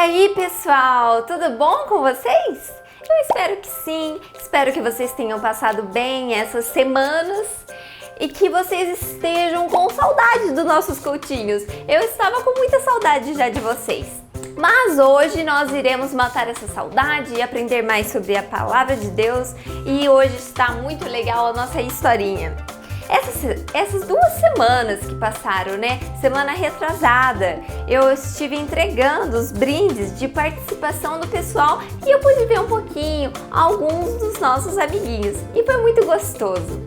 aí, pessoal, tudo bom com vocês? Eu espero que sim, espero que vocês tenham passado bem essas semanas e que vocês estejam com saudade dos nossos cultinhos. Eu estava com muita saudade já de vocês. Mas hoje nós iremos matar essa saudade e aprender mais sobre a palavra de Deus, e hoje está muito legal a nossa historinha. Essas 2 semanas que passaram, né? Semana retrasada, eu estive entregando os brindes de participação do pessoal e eu pude ver um pouquinho alguns dos nossos amiguinhos e foi muito gostoso.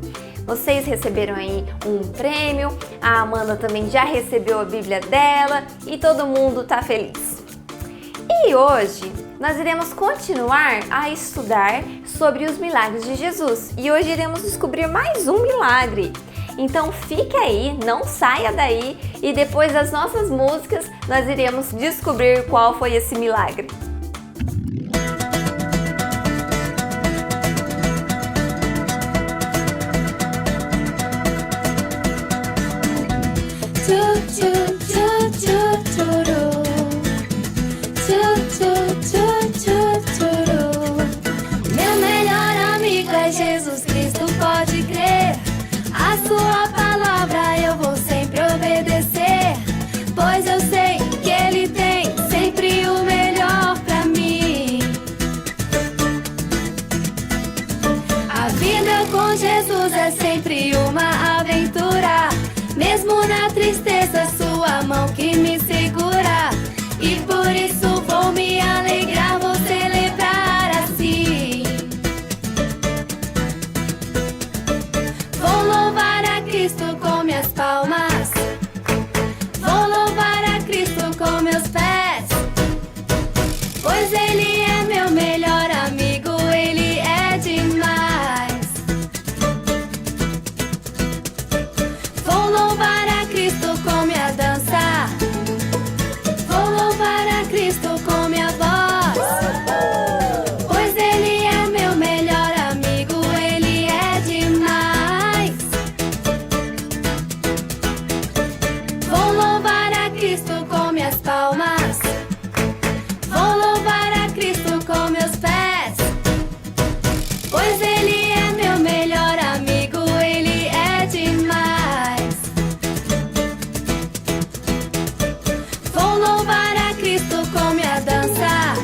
Vocês receberam aí um prêmio, a Amanda também já recebeu a Bíblia dela e todo mundo tá feliz. E hoje nós iremos continuar a estudar sobre os milagres de Jesus e hoje iremos descobrir mais um milagre. Então fique aí, não saia daí e depois das nossas músicas nós iremos descobrir qual foi esse milagre. Meu melhor amigo é Jesus Cristo, pode crer. A sua palavra eu vou sempre obedecer, pois eu sei que Ele tem sempre o melhor pra mim. A vida com Jesus é sempre uma aventura, mesmo na tristeza, sua mão que me segura. E por isso vou me alegrar, vou celebrar assim. Vou louvar a Cristo com minhas palmas, vou louvar a Cristo com meus pés, pois Ele é meu melhor amigo, Ele é demais. Vou louvar a Cristo com minha dança, vou louvar a Cristo com minha voz, pois Ele é meu melhor amigo, Ele é demais. Vou louvar a Cristo com minhas palmas, vou louvar a Cristo com meus pés, pois Ele é meu melhor amigo, Ele é demais. Vou louvar a Cristo com minha dança,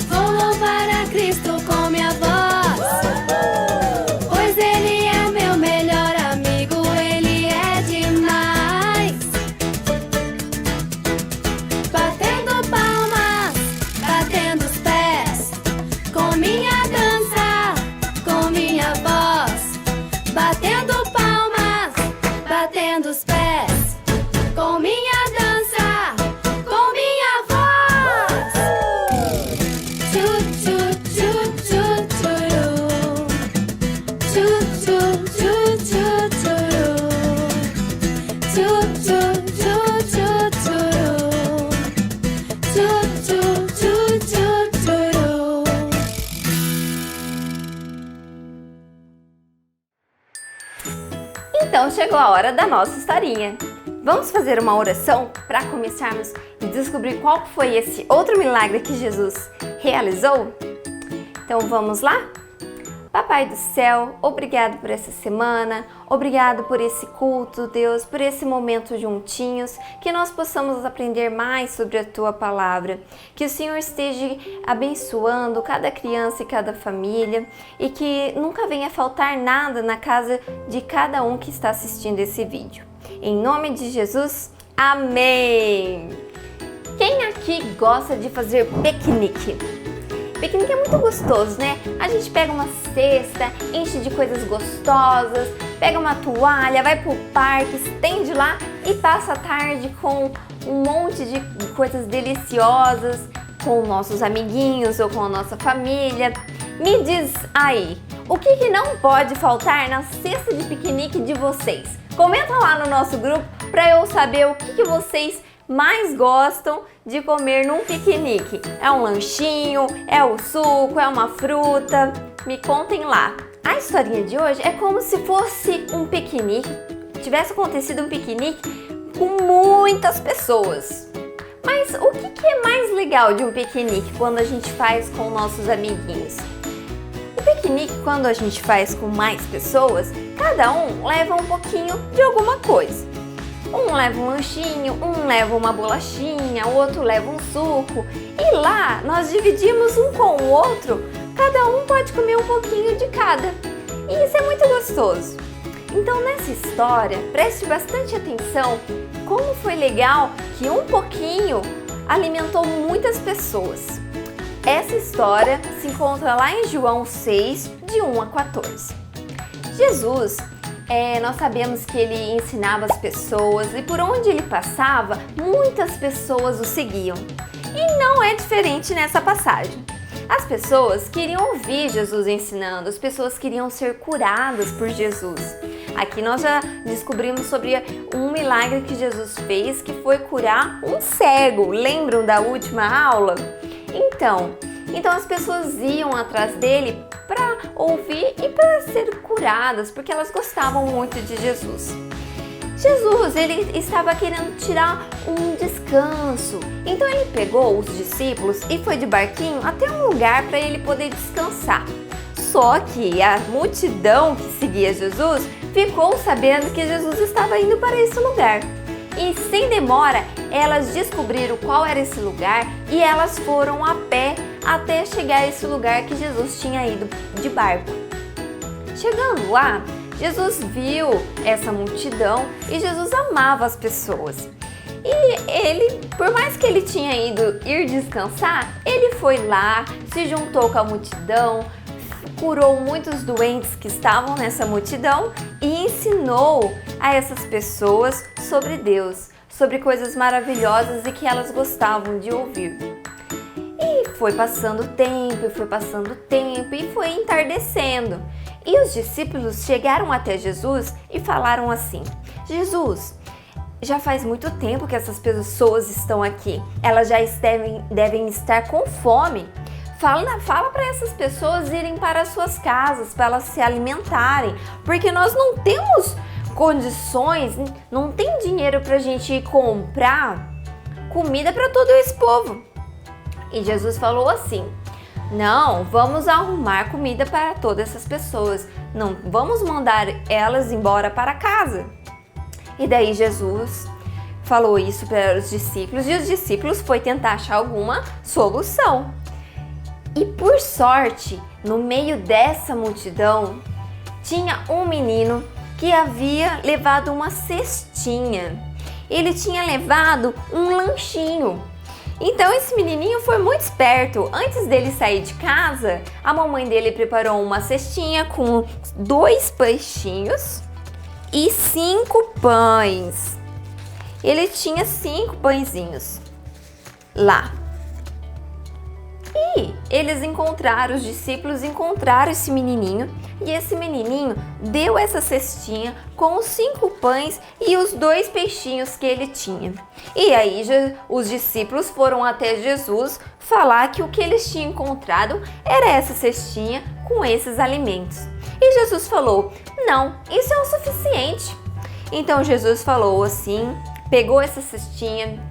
vou louvar a Cristo com minha voz, pois Ele é meu melhor amigo, Ele é demais. Batendo palmas, batendo os pés, com minha dança, com minha voz. Batendo palmas, batendo os pés, com minha dança, com minha voz. Tchu, tchu, tchu, tchu, tchuru. Tchu, tchu, tchu, tchu, tchuru. Tchu, tchu, tchu, tchu, tchuru. Tchu, tchu, tchu, tchu, tchuru. Então chegou a hora da nossa historinha. Vamos fazer uma oração para começarmos e descobrir qual foi esse outro milagre que Jesus realizou? Então vamos lá? Papai do céu, obrigado por essa semana, obrigado por esse culto, Deus, por esse momento juntinhos, que nós possamos aprender mais sobre a Tua palavra, que o Senhor esteja abençoando cada criança e cada família e que nunca venha faltar nada na casa de cada um que está assistindo esse vídeo. Em nome de Jesus, amém! Quem aqui gosta de fazer piquenique? Piquenique é muito gostoso, né? A gente pega uma cesta, enche de coisas gostosas, pega uma toalha, vai pro parque, estende lá e passa a tarde com um monte de coisas deliciosas, com nossos amiguinhos ou com a nossa família. Me diz aí, o que não pode faltar na cesta de piquenique de vocês? Comenta lá no nosso grupo para eu saber o que vocês mais gostam de comer num piquenique. É um lanchinho, é o suco, é uma fruta? Me contem lá. A historinha de hoje é como se fosse um piquenique, tivesse acontecido um piquenique com muitas pessoas. Mas Mas o que é mais legal de um piquenique quando a gente faz com nossos amiguinhos? O piquenique, quando a gente faz com mais pessoas, cada um leva um pouquinho de alguma coisa. Um leva um lanchinho, um leva uma bolachinha, o outro leva um suco. E lá nós dividimos um com o outro, cada um pode comer um pouquinho de cada. E isso é muito gostoso. Então nessa história, preste bastante atenção como foi legal que um pouquinho alimentou muitas pessoas. Essa história se encontra lá em João 6, de 1 a 14. Jesus, nós sabemos que ele ensinava as pessoas e por onde ele passava, muitas pessoas o seguiam. E não é diferente nessa passagem. As pessoas queriam ouvir Jesus ensinando, as pessoas queriam ser curadas por Jesus. Aqui nós já descobrimos sobre um milagre que Jesus fez, que foi curar um cego. Lembram da última aula? Então as pessoas iam atrás dele para ouvir e para ser curadas, porque elas gostavam muito de Jesus. Jesus, ele estava querendo tirar um descanso. Então ele pegou os discípulos e foi de barquinho até um lugar para ele poder descansar. Só que a multidão que seguia Jesus ficou sabendo que Jesus estava indo para esse lugar. E sem demora, elas descobriram qual era esse lugar e elas foram a pé até chegar a esse lugar que Jesus tinha ido de barco. Chegando lá, Jesus viu essa multidão e Jesus amava as pessoas. E ele, por mais que ele tinha ido descansar, ele foi lá, se juntou com a multidão, curou muitos doentes que estavam nessa multidão e ensinou a essas pessoas sobre Deus, sobre coisas maravilhosas e que elas gostavam de ouvir. E foi passando tempo e foi entardecendo. E os discípulos chegaram até Jesus e falaram assim: Jesus, já faz muito tempo que essas pessoas estão aqui. Elas já devem estar com fome. Fala para essas pessoas irem para as suas casas, para elas se alimentarem, porque nós não temos condições, não tem dinheiro para a gente ir comprar comida para todo esse povo. E Jesus falou assim: não, vamos arrumar comida para todas essas pessoas, não vamos mandar elas embora para casa. E daí Jesus falou isso para os discípulos e os discípulos foram tentar achar alguma solução. E por sorte, no meio dessa multidão, tinha um menino que havia levado uma cestinha. Ele tinha levado um lanchinho. Então esse menininho foi muito esperto. Antes dele sair de casa, a mamãe dele preparou uma cestinha com 2 peixinhos e 5 pães. Ele tinha 5 pãezinhos lá. E os discípulos encontraram esse menininho e esse menininho deu essa cestinha com os 5 pães e os 2 peixinhos que ele tinha. E aí os discípulos foram até Jesus falar que o que eles tinham encontrado era essa cestinha com esses alimentos. E Jesus falou: não, isso é o suficiente. Então Jesus falou assim, pegou essa cestinha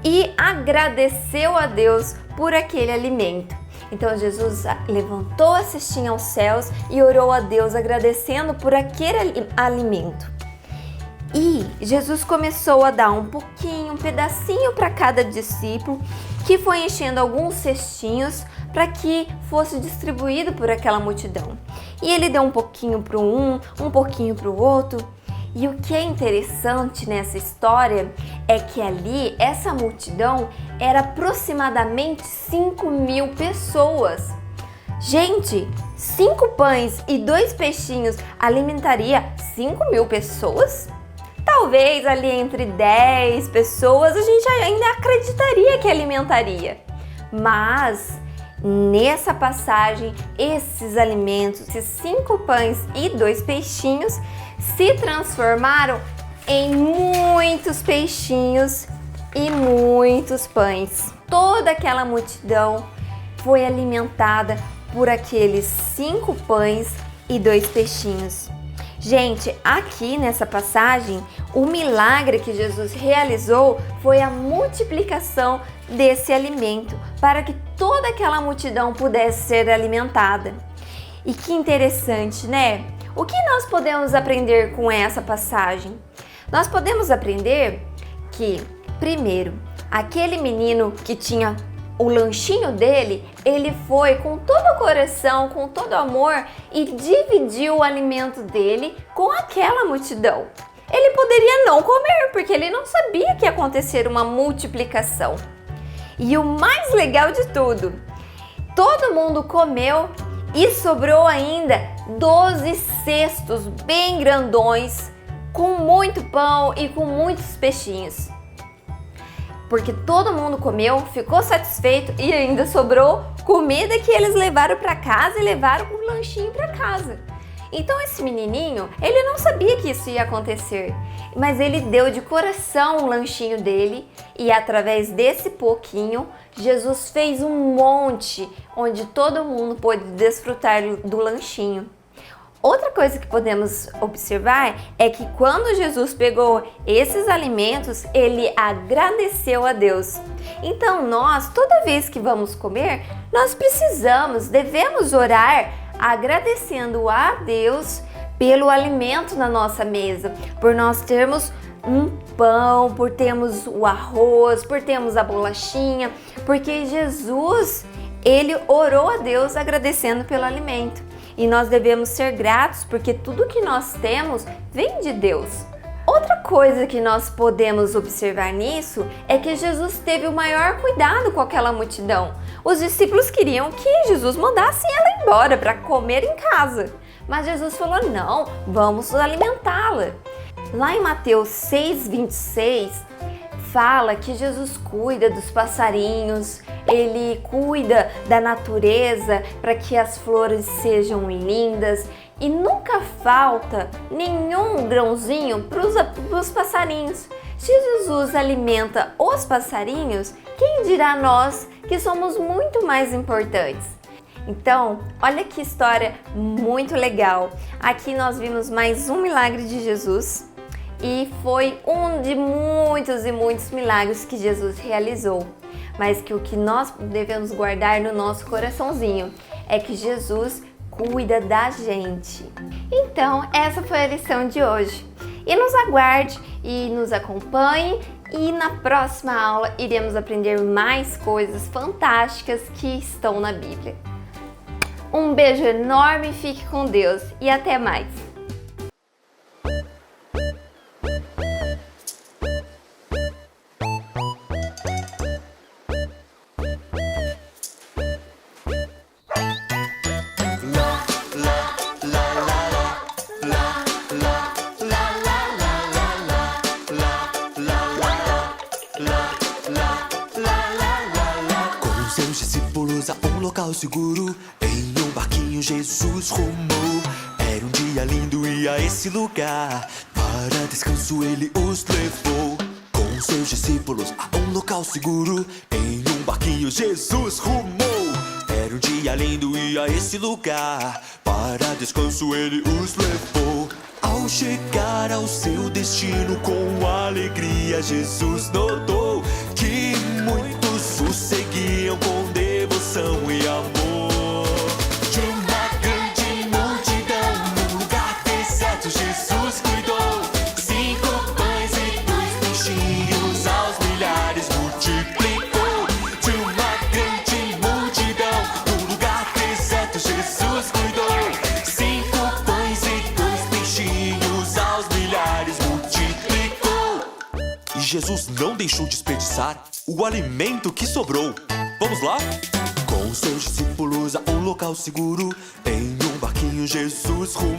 e agradeceu a Deus por aquele alimento. Então Jesus levantou a cestinha aos céus e orou a Deus agradecendo por aquele alimento. E Jesus começou a dar um pedacinho para cada discípulo, que foi enchendo alguns cestinhos para que fosse distribuído por aquela multidão. E ele deu um pouquinho para um pouquinho para o outro. E o que é interessante nessa história é que ali, essa multidão era aproximadamente 5.000 pessoas. Gente, 5 pães e 2 peixinhos alimentaria 5.000 pessoas? Talvez ali entre 10 pessoas a gente ainda acreditaria que alimentaria. Mas nessa passagem, esses alimentos, esses 5 pães e 2 peixinhos, se transformaram em muitos peixinhos e muitos pães. Toda aquela multidão foi alimentada por aqueles 5 pães e 2 peixinhos. Gente, aqui nessa passagem, o milagre que Jesus realizou foi a multiplicação desse alimento para que toda aquela multidão pudesse ser alimentada. E que interessante, né? O que nós podemos aprender com essa passagem? Nós podemos aprender que, primeiro, aquele menino que tinha o lanchinho dele, ele foi com todo o coração, com todo o amor e dividiu o alimento dele com aquela multidão. Ele poderia não comer, porque ele não sabia que ia acontecer uma multiplicação. E o mais legal de tudo, todo mundo comeu e sobrou ainda 12 cestos bem grandões, com muito pão e com muitos peixinhos. Porque todo mundo comeu, ficou satisfeito e ainda sobrou comida que eles levaram para casa e levaram um lanchinho para casa. Então esse menininho, ele não sabia que isso ia acontecer, mas ele deu de coração o lanchinho dele e através desse pouquinho, Jesus fez um monte onde todo mundo pôde desfrutar do lanchinho. Outra coisa que podemos observar é que quando Jesus pegou esses alimentos, ele agradeceu a Deus. Então nós, toda vez que vamos comer, nós devemos orar agradecendo a Deus pelo alimento na nossa mesa, por nós termos um pão, por termos o arroz, por termos a bolachinha, porque Jesus, ele orou a Deus agradecendo pelo alimento. E nós devemos ser gratos porque tudo que nós temos vem de Deus. Outra coisa que nós podemos observar nisso é que Jesus teve o maior cuidado com aquela multidão. Os discípulos queriam que Jesus mandasse ela embora para comer em casa. Mas Jesus falou, não, vamos alimentá-la. Lá em Mateus 6,26, fala que Jesus cuida dos passarinhos, ele cuida da natureza para que as flores sejam lindas e nunca falta nenhum grãozinho para os passarinhos. Se Jesus alimenta os passarinhos, quem dirá nós que somos muito mais importantes? Então, olha que história muito legal. Aqui nós vimos mais um milagre de Jesus. E foi um de muitos e muitos milagres que Jesus realizou. Mas que o que nós devemos guardar no nosso coraçãozinho é que Jesus cuida da gente. Então, essa foi a lição de hoje. E nos aguarde e nos acompanhe. E na próxima aula iremos aprender mais coisas fantásticas que estão na Bíblia. Um beijo enorme, fique com Deus e até mais! A um local seguro, em um barquinho Jesus rumou. Era um dia lindo e a esse lugar, para descanso ele os levou. Com seus discípulos a um local seguro, em um barquinho Jesus rumou. Era um dia lindo e a esse lugar, para descanso ele os levou. Ao chegar ao seu destino com alegria, Jesus notou que muitos o seguiam com devoção e amor. De uma grande multidão, num lugar deserto, Jesus cuidou. 5 pães e 2 peixinhos aos milhares multiplicou. De uma grande multidão, num lugar deserto, Jesus cuidou. 5 pães e 2 peixinhos aos milhares multiplicou. E Jesus não deixou desperdiçar o alimento que sobrou. Vamos lá? Com seus discípulos a um local seguro, em um barquinho Jesus rumou.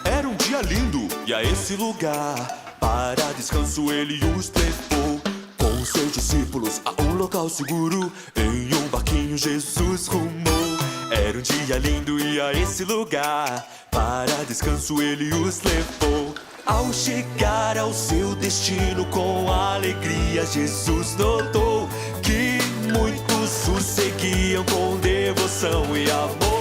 Era um dia lindo e a esse lugar, para descanso ele os levou. Com seus discípulos a um local seguro, em um barquinho Jesus rumou. Era um dia lindo e a esse lugar, para descanso ele os levou. Ao chegar ao seu destino com alegria, Jesus notou que muitos o seguiam com devoção e amor.